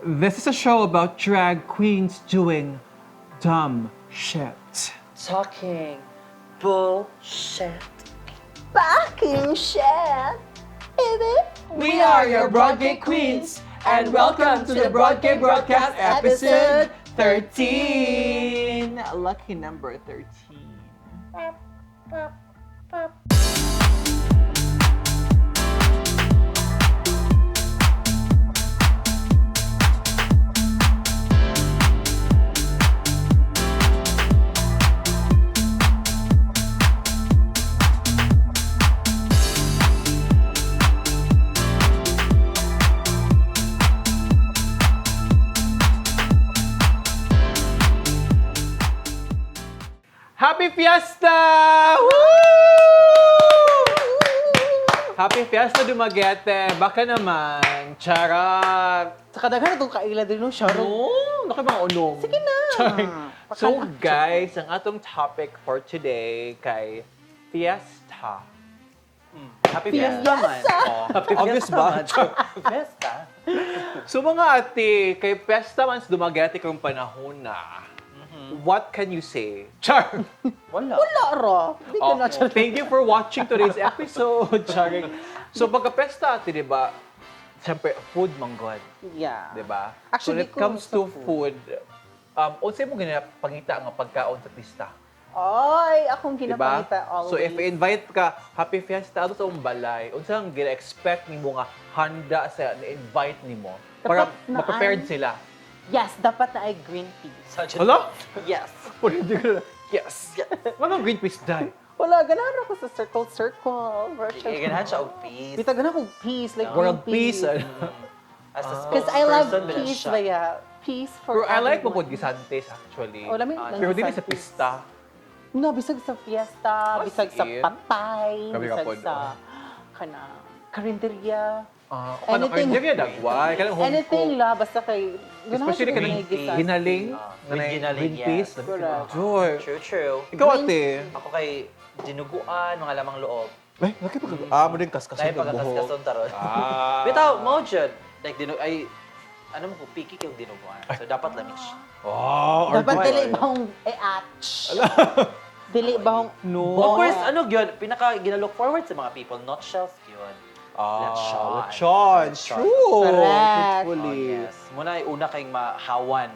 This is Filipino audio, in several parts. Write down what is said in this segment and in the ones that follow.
This is a show about drag queens doing dumb shit. Talking bullshit. Fucking shit, baby. We are your Broadgate Queens, and welcome to the Broadgate Broadcast episode 13. Lucky number 13. Happy Fiesta! Woo! Happy Fiesta, Dumaguete! Baka naman. Charot! Sa kadaghan itong kaila din no, Sharon. No, naka mga unong. Sige na. So guys, ang atong topic for today kay Fiesta. Happy Fiesta. Fiesta man. Oh, Happy obvious Fiesta ba? man. Fiesta. So mga ate, kay Fiesta man sa Dumaguete kung panahon na. What can you say? Char! Wala. Wala ra. Hindi ka na siya. Thank you for watching today's episode. Charing. So pagka-pesta ate, di ba? Siyempre, food manggod. Yeah. Di ba? Actually, So when it comes kung to sa food, unsay mo ginapangita ang pagkaon sa pista? Ay, akong Di ba? ginapangita always. So if i-invite ka, Happy Fiesta, ano sa mong balay, unsa ang gina-expect nimo nga handa sa na-invite nimo para Dapat na ma-prepared sila? Yes, dapat na ay green peas. Hala? Yes. Pwede ka na. Yes. Mga green peas dahil. Wala, ganahan ako sa circle. Ganahan siya og peace. Bita ganahan ko peas, like World green peace. Ano? As a Because I love spokesperson, peas, siya. baya. Peas for Pero I like mo everyone. po gisantes actually. Oh, lamig lang Pero dili sa gisantes. pista. No, bisag sa fiesta, As bisag sa in? patay, Kami bisag kapon, sa karinderya. Ano Anything. kayo dagway, kanang home Anything cook. la, basta kay... Especially kanang ganahan ko may ginaling, With ginaling, green peas. yes. Correct. Joy. True. Ikaw ate. Ako kay dinuguan, mga lamang loob. Ay, laki pa mo din kaskas Dahil ng buhok. pagkakaskason taron. Ah. Bitaw, mo dyan. Like, ano mo ko, picky yung dinuguan. So, dapat lamig siya. Oh, Dapat alright. dili bahong atch. Dili bahong No. Of course, ano yun, pinaka ginalook forward sa mga people, not shells yun. Lechon. Lechon. True. Correct. Oh, Truthfully. yes. Muna ay una kayong mahawan.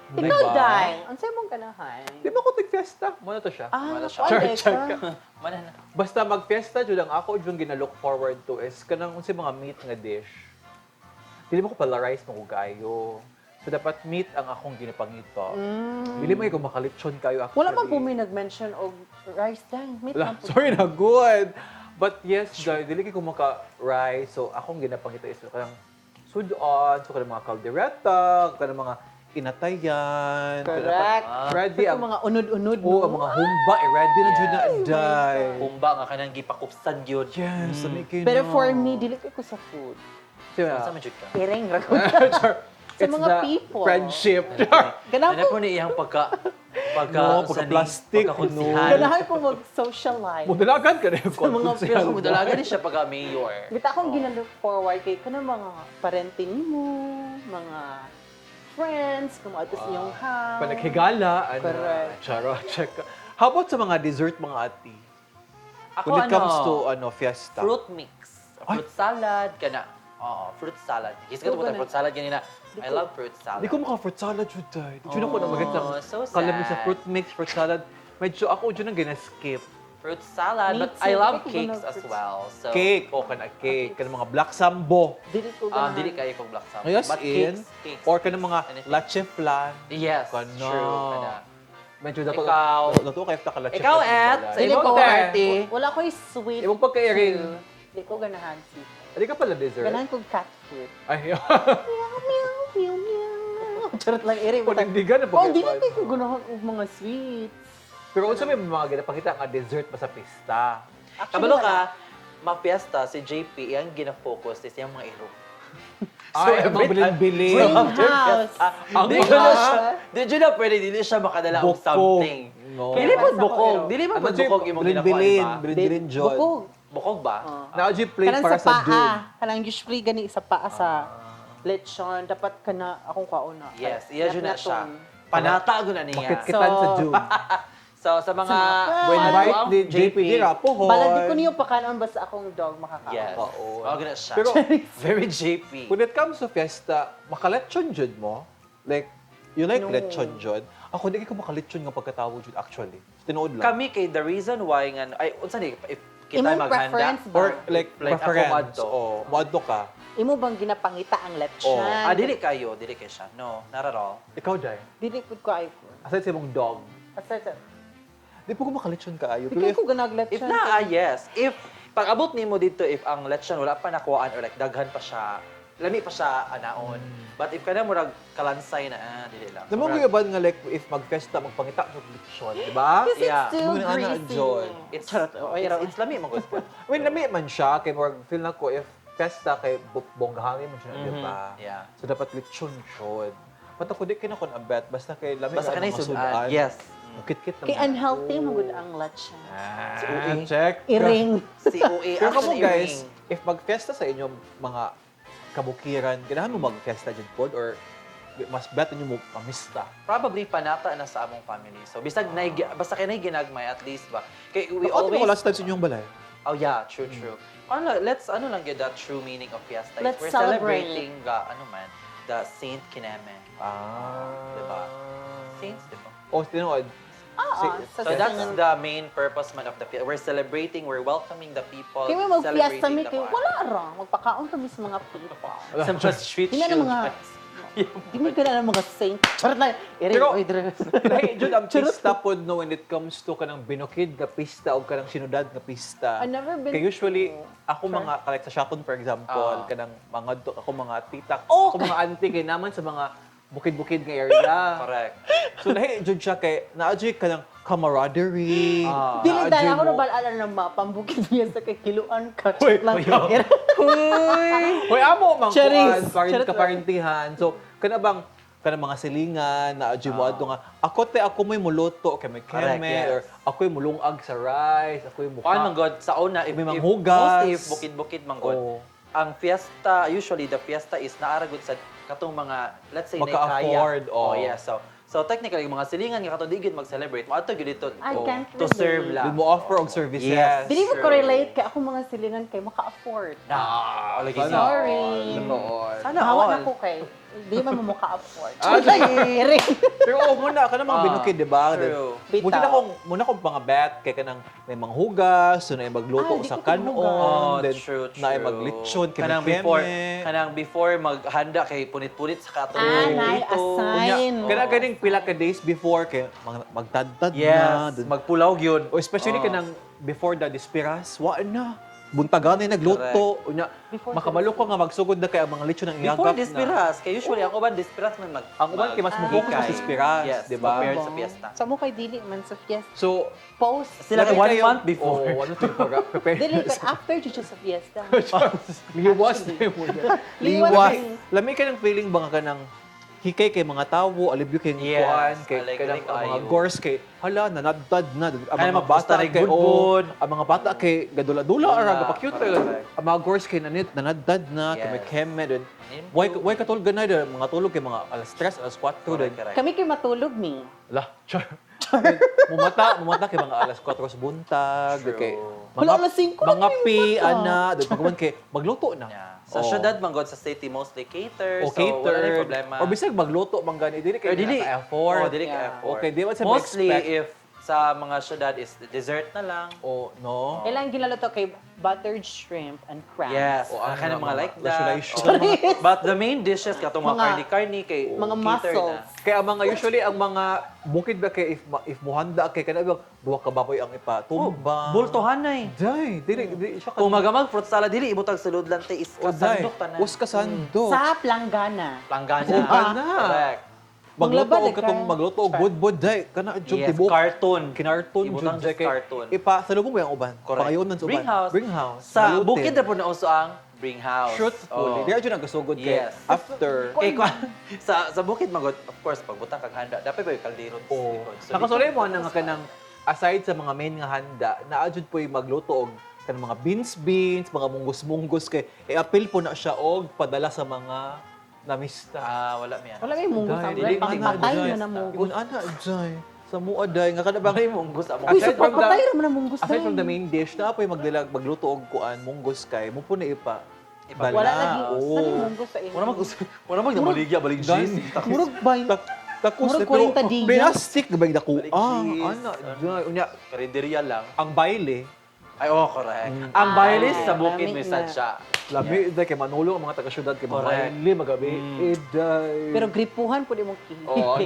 Ikaw, Day. Unsay mong ganahan? Di ba ko tig-fiesta? Muna to siya. Ah, Wala siya. wala Char, ka. Mana na. Basta mag-fiesta, dyan lang ako, dyan ginalook forward to is kanang unsay mga meat nga dish. Dili mo ko pala rice mo ko gayo. So dapat meat ang akong ginapangito. Dili mo ko makalitsyon kayo actually. Wala man po may nag-mention og rice dang. Meat Wala, man po. sorry na, good. But yes, dili kay ko maka-rice. So akong ginapangito is kanang sudon, so kanang mga caldereta, kanang mga inatayan. Correct. Ready Ang ang mga unod-unod Oo, ang mga humba, ready na dyan na anday. Kumba nga kanang gipakupsan yun. Yes, sabi kayo Pero na. for me, dili ko sa food. Sa medyo ka. Pireng ra ko. Sa It's mga the people. friendship. Ganahan Ano ko, po ni iyang No, pagka-plastic, ganahan ko mag-socialize. Mudalagan ka na yung Sa mga Pero mudalaga din siya pagka mayor. Bita akong ginalook forward kay kanang mga parente nimo, mga friends, kung ato sa iyong house. Panaghigala, ano, Correct. charo, check. How about sa mga dessert, mga ati? Ako When it comes to, fiesta. fruit mix. Fruit salad, kana. Oo, fruit salad. His ka ganun. fruit salad ganina. I love fruit salad. Hindi ko maka-fruit salad, Juday. Di ko na maganda. so Kalam sa sad. fruit mix, fruit salad. Medyo ako dyan ang gina-skip. Fruit salad, Me but too. I love Hindi ko cakes ganun as fruits. well. So, Cake, o kana cake. Kana mga black sambo. Dili ko ganahan. Dili kayo kong black salad. Ayos But in. cakes. Or kana mga Anything. lache flan. Yes, Kana. true. Kana. Medyo dato. Ikaw. Dato kayo ta lache Ikaw, flan. Ed, sa Dili ibang ko party. Wala ko sweet. Ibang pagka-iring. Dili ko ganahan sweet. Hindi ka pala dessert. Ganahan ko cat food. Ay, Meow, meow, meow, meow. Charot lang, iri. panindigan na Oh, dili pagka- ko ganahan og mga sweets. Pero unsa may mga ginapakita nga dessert pa sa pista? Kabalo ka, ma-fiesta, si JP, yung gina-focus is yung mga iro. Ay, ang every time- bilin-bilin. Bring After house. fiesta, Ang Di mga- ko na siya, di ko na pwede, di siya makadala og Bukog. something. No. Dili po Basta bukog, ko, dili mo Ano po bukog yung mga ginakuha, bilin-bilin, di ba? bilin-bilin, John. Bukog. Bukog ba? Oh. Na plate Kanang para sa sa paa. dug. Kanang usually gani sa paa sa lechon, dapat ka na, akong kauna. Yes, iya dyan na siya. Naton. Panata ko na niya. Makit-kitan sa June. So, sa mga... When Ah. invite di JP di rapohon. Baladi ko niyo pakanon basta akong dog makakaon. Yes. Oo. Oo, gano'n siya. Pero Very JP. when it comes to fiesta, makalechon jud mo? Like, you like No. lechon jud? Ako, di ko makalechon nga pagkatawo jud actually. Tinood lang. Kami kay the reason why nga... Ay, unsa ni? If kita Imong maghanda. preference ba? Or like, Like, ako preference. madto. Oh, madto ka. Imo bang ginapangita ang lechon? Oh. Dili kayo. Dili kayo siya. No, not at all. Ikaw, Jai. Dili pud ko ay ko. Aside sa mong dog. Asa Di po ko makalechon ka ayo. Di kay ko ganag lechon. If na, yes. If, pag abot nimo dito, if ang lechon wala pa nakuhaan or like daghan pa siya, lami pa siya anaon. But if kana murag kalansay na, dili lang. Namo ko ba nga like if magfesta magpangita sa lechon, di ba? Kasi Yeah. it's still Muna ana, greasy. John. It's, it's lami mo good. I mean, lami man siya kay more feel na ko if festa kay bonggahangin man siya, di ba? Yeah. So dapat lechon jud. Mata ko di kinakon abet basta kay lami Basta na kanay mga sudan. Yes. Kit-kit Kay unhealthy mo gud ang lechon. Ah, Si check. Iring. Si OA. Pero kamo actually, guys, ring. if magfesta sa inyong mga kabukiran, ganahan mo magfesta jud pod or mas better nyo mo mamista? Probably panata na sa among family. So bisag na basta kay nay ginagmay at least ba. Kay we Ano mo always last time sa inyong balay? Oh yeah, true. Let's lang get that true meaning of fiesta. Let's We're celebrate. celebrating the Saint Kineme. Diba? Saints, diba? Oh, tinood. Oo. So that's the main purpose man of the fiesta. We're celebrating, we're welcoming the people. Kaya may mag-fiesta celebrating mi the kay bar. wala ra, magpakaon kami sa mga people. Sa mga street Hindi na mga Hindi ka na ng mga saint. Charot na. Iring, Pero- oy, dire. Lahi, Jud, ang pista pod no when it comes to kanang binukid nga pista o kanang sinudad nga pista. I've never been Kaya usually, to. ako mga, like sa Shakon for example, Ah. kanang ako mga tita, Oh! ako mga auntie, kay naman sa mga bukid-bukid nga area. Correct. So lahi, Jud siya kay, na-adjust ka ng camaraderie. Ah. Dili na-adjust dahil ako mo- na baalala ng mga pambukid niya sa kay kiluan ka. Uy, Lang. uy, Hoy, amo mang Cherries. kuan, Charot. kaparintihan. So, kana bang kanang mga silingan na adyo mo adto nga ako may muluto kay may Correct, keme yes. or ako yung mulungag sa rice, ako yung mukha. Kuan man god sa una if, May if manghugas. mostly if bukid-bukid man god. Oo. Ang fiesta, usually the fiesta is naaragod sa katong mga let's say Maka-afford, Oh, oo. yeah. So technically yung mga silingan nga katong digid mag-celebrate, mo ato gyud dito I can't to serve relate. lang. Did mo offer og services. Yes. Dili mo True. ko-relate kay ako mga silingan kay maka-afford. Lagi Sana Sorry. all. Totoo. Sana Hawa all. na ko kay. Di man mo maka-afford. Ah, Iring. Pero muna ka mga binukid, di ba? True. Bitaw. Muna kong mga bet kay kanang may manghugas, so na magluto Ay, di sa ko kanon, Oh, then true. na maglitsyon kay kanang may before keme. before maghanda kay punit-punit sa katong Nay, assign. Kana ganing pila ka days before kay magtadtad na. Yes, then- magpulaw gyud. o especially kanang before the dispiras, wa na. Buntagan na nagluto. Unya, Before makabalo ko nga magsugod na kay ang mga lechon ng Before iyagap na. dispiras, kay usually ang uban dispiras man mag Ang uban kay mas mugukos sa hikay. dispiras, Yes, di ba? compared sa fiesta. Sa mo kay dili man sa fiesta. So, Post. Sila labi 1 kayo- month before. Oo, ano to prepare. Dili kay after jud sa fiesta. Liwas na yung muna. Liwas Liwas. din. Lami ka ng feeling ba ka ng hikay kay mga tawo, alibyo kay Yes, kuan, kay alay- kanang alay ang mga kayo. gores kay hala nanadtad na ang Kaya mga magpusta bata rin kay good-good. ang mga bata kay gadula-dula Wala, ara gapa-cute kay correct. ang mga gores kay nanadtad na kay may Yes. keme din. Improve. Why katulog ganay din mga tulog kay mga alas 3, alas 4 din. Correct. Kami kay matulog mi. Lah, char. mumata kay mga alas 4 sa buntag, True. kay Wala, alas 5 na mga kayo pi mumata. ana, din pagkuman kay magluto na. Yeah. Sa Oo. syudad man god sa city mostly cater, O so wala rin catered. problema. Or bisag magluto man gani dili Or kay dili effort. Oh, dili ka Yeah. effort. Okay, di ba sa Mostly expect- if sa mga syudad is dessert na lang. O no. Kailangan ginalato kay buttered shrimp and crabs. Yes, O, ang ano kind of na, mga mga like that. lasu-lasu. Oo. But the main dishes katong mga Mga- karni-karni kay mga cater mussels. na. Kaya ang mga usually ang mga bukid ba kay if muhanda kay kana ba duha ka baboy ang ipatumba. Bultohan na eh. Dai, dili siya Kung magamag fruit salad dili ibutag sulod lang te is O, dai. kasandok tanan. Us kasandok. Sa planggana. Langgana. O, kana. Correct. Magluto Manglabad, og katong kay- magluto og budbud dai kana jud Yes, tibok. cartoon. Kinarton Ibutang jud just kay cartoon. salubong ba ang uban? Correct. Pangayonan sa uban. Bring house. house. Sa Malutin. bukid na po na uso ang bring house. Truthfully. Oo. Di jud nagasugod kay Yes. after. Kay sa bukid magod, of course, pag butang kag handa, dapat ba yung kalderon sa Oh. likod. So, Nakasulay mo dito- na nga kanang aside sa mga main nga handa, naadjud po yung magluto og kanang mga beans, mga munggos-munggos kay i-appeal po na siya og padala sa mga namista. Wala mi Wala may munggos ang Dili, brand. ana, Patay Jai. na na munggos. Ingon ana Jai. Sa mua day nga kada bang Bangay mong gusto mo. Uy, Aside so from the- patay naman ang munggos aside from the dahil. main dish na apoy magluto og kuan munggos kay mo po na ipa. Ipa- Wala lagi. Oo. Saan yung munggos sa inyo? Wala mag namaligya balik gin. Murag bain. Takos Murag na 40 diya. plastic na ba dako? Balik Ah, cheese. ana Jai. Unya Karinderya lang. ang baile Ay, correct. Ang baile sa bukid lami may na. sadya. labi day kay manulong ang mga taga-syudad kay Correct. baile magabi. Day. Pero gripuhan po di mo Oo.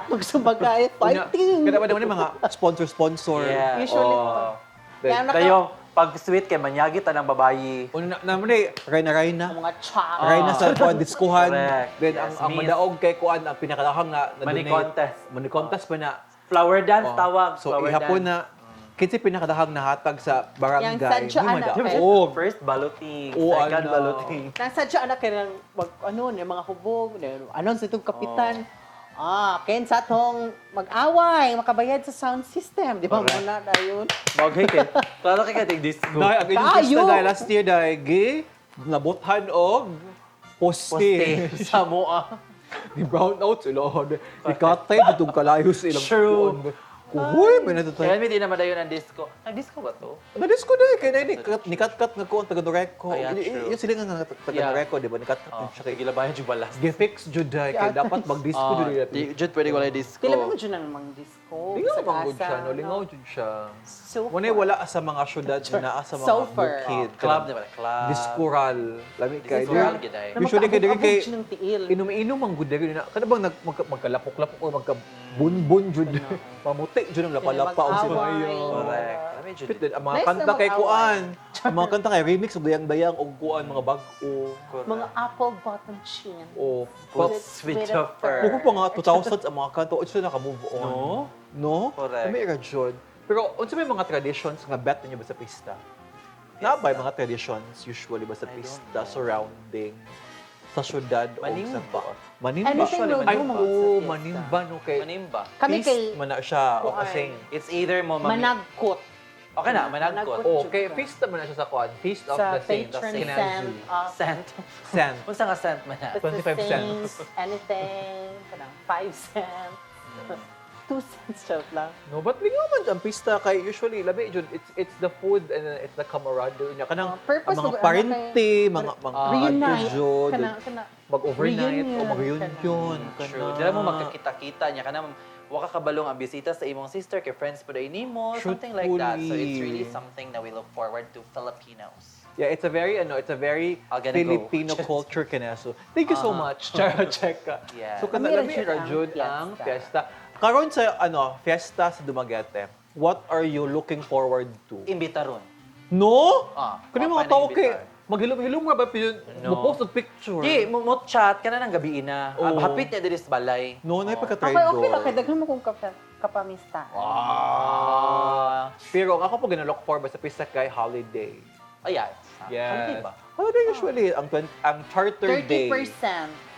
Magsubagay, fighting. Kada ba naman yung mga sponsor. Yeah. Usually Oo. Kaya naka- Dayo, pag sweet kay manyagi ta ng babayi. Una naman eh, Rayna. mga chak. Rayna sa kuan diskuhan. Correct. Then Yes, ang miss. madaog kay kuan ang pinakadahang na Money donate. contest. Money contest pa na. Flower dance Oh. tawag. So flower ihapon dance. na kinsa pinakadahang nahatag sa barangay. Yang sadya, May anak, madaog. eh. Oo. First balloting, Oo, second ano. balloting. Nasa dyan anak kaya yung mga hubog, anon sa itong kapitan. Ken sa atong mag-away, makabayad sa sound system. Di ba? Correct. Muna na yun. Bagay kay. Klaro kay katig disco. Dahil ang inyong Tayo! pista dahil last year dahil gi nabuthan og poste. Poste sa moa. Ni brown out sila. Ikatay ditong kalayo sa ilang True. kuwan. Kuhoy, may Kaya natatay. may di naman dayon ang disco. Nag-disco ba to? Nadis ko na kaya na nikat-kat nga ko ang taga-Noreko. Ayan, true. Yung sila nga taga-Noreko, di ba? Nikat-kat Oh, siya kay gilabayan jud balas. Gifix juday kaya dapat mag-disco jud natin. Jud pwede wala disco. Kailan mo dyan ang mga disco? Lingaw sa man gud kasa, siya, no? Lingaw no? jud siya. So Muna far. wala sa mga syudad na naa sa mga Sofer. bukid. Club di ba? Club. Diskural. Lami kay Diskural giday. Na Usually kay diri kay ng tiil. inom-inom ang good diri na. Kada bang magkalapok-lapok or magka-bunbun jud. Pamuti jud ang lapalapaw si Mag-away. Mayo. Correct. Kami jud. Fit din ang mga Nice kanta na kay mag-away. kuan. Ang mga kanta kay remix og dayang-dayang og kuan mga bag-o. Mga apple bottom chin. O Put With- sweet with a of fur. fur. Kung pa nga 2000s ang mga kanta, o sila naka-move on. No? No? Correct. May ra jud. Pero unsa may mga traditions nga bet ninyo ba sa pista? Nabay mga traditions usually ba sa I don't pista know. surrounding sa syudad o Manimba. sa Manimba. Anything Usually, will Ay, do mga oo, sa fiesta. manimba no kay. Manimba. Kami Feast kay man na siya o Kuan. kasing. It's either mo Managkot. Okay na, managkot. Managkot. Oh, kay feast man na siya sa kuan. Feast of Sa the Saints. patron Kinazu. saint of Cent. Cent. Unsa nga cent man na? the 25 cents. saints, anything, kanang 5 cents, 2 cents joke lang. No, but lingaw man ang pista kay usually labi jud it's the food and it's the camaraderie niya kanang Purpose ang mga of- ano parente, mga Reunite. jud, Kana mag-overnight o Reunion. mag-reunion. True. Dila mo magkakita-kita niya kana wa ka kabalong ang bisita sa imong sister kay friends pa day nimo, something like that. So it's really Truthfully. something that we look forward to Filipinos. Yeah, it's a very I'll gonna go. Filipino culture kana. So, thank you so much. Chara check ka. Yeah. So kana Amira labi jud ra ang jud fiesta. ang fiesta. Karon sa fiesta sa Dumaguete. What are you looking forward to? Imbitaron. No? wa Kani pa mga tao kay na-imbitar. maghilom-hilom ra ba piyun No. mo post og picture? Di, mo chat kana nang gabi na. Oo. Hapit niya diri sa balay. No, na Oo. pagka-trade Okay lang, kaya daghan mo kung kapamista. Pero ang ako po gina-look forward sa pista kay holiday. Ayan. Yes. Hindi ba? Holiday usually, ang charter day. 30%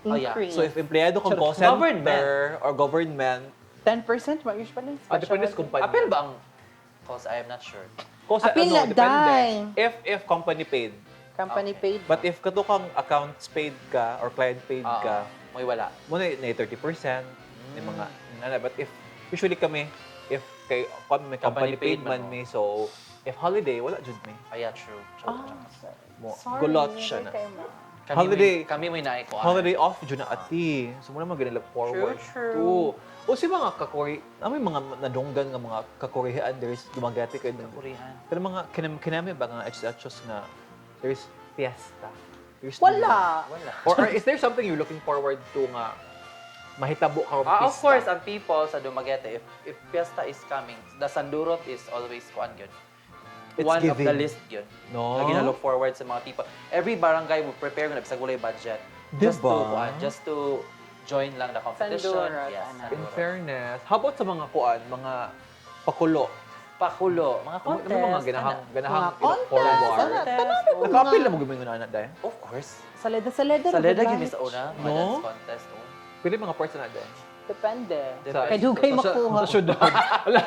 Oh, yeah. increase. So if empleyado kang call Government. center or government, 10% ba usually? depende sa kumpanya. Apel ba ang cause I am not sure. Call Apil na, day. If company paid. Company Okay. paid. But if kato kang accounts paid ka or client paid ka, May wala. mo na 30%. Yung mga, but if, usually kami, if kay company Company paid paid man man mo. me, so if holiday, wala jud me. Aya, true. Mo, Sorry, gulot siya na. kay ma. Holiday. Kami may naiko. Holiday off dyan na ati. So muna mga look forward True. to. O si mga kakori, may mga nadunggan nga mga kakorihan, there's Dumaguete kayo. Kurihan. Pero mga kinami ba nga achos na there's fiesta. There's Wala. Wala. Or is there something you're looking forward to nga mahitabo ka Of course, ang people sa Dumaguete, if fiesta is coming, the Sandurot is always kuan yun. It's One of the giving. list yun. No? Lagi na look forward sa mga people. Every barangay will prepare na bisag walay budget. Just to, Diba? just to join lang the competition. Sandurot, Yes, ano. In Sandurot. fairness, how about sa mga kuan, mga pakulo? Pakulo, mga Ano contest. mga ganahang Mga i-look contest, forward? ano, Contest. Nakapil na mo gumingon na dahil? Of course. Saleda. Sa Leda, gimi sa una. No? Dance contest. Oh. Pili mga person na dahil? Depende. Depende. Kay dugay makuha. Sa syudad. Wala.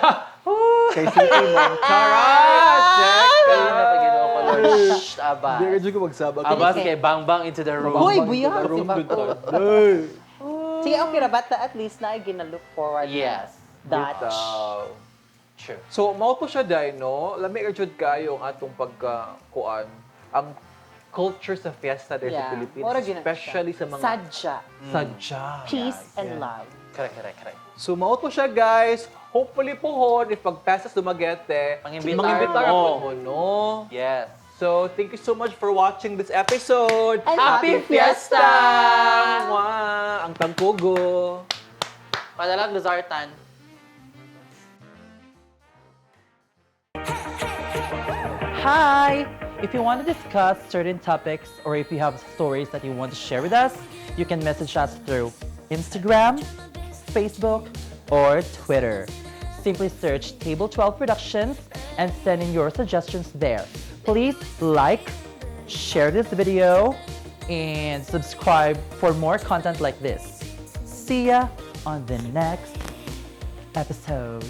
Kay City mo. Charot! Check! Kaya na pag ginawa ko Shh, abas. Hindi ka ko magsabak. Abas kay bang bang into the room. Hoy, buya! Si Room Bato. dun tayo. Sige, okay na bata. At least na gina-look forward. Yes. That. True. So, mao po siya dahil, no? Lami ka kayo ang atong pagkuan. Ang culture sa fiesta there sa Philippines, Ora gina- especially sa mga Sadya. sadya. Peace Yes, and yes. love. Correct. So, mao po siya, guys. Hopefully po hon, if pagpasas dumagete, Mangimbitar mo, mo. no? Yes. So, thank you so much for watching this episode. And happy Fiesta! Mwah! Ang tangkugo. Padalag Luzartan. Hi! If you want to discuss certain topics or if you have stories that you want to share with us, you can message us through Instagram, Facebook, or Twitter. Simply search Table 12 Productions and send in your suggestions there. Please like, share this video, and subscribe for more content like this. See ya on the next episode.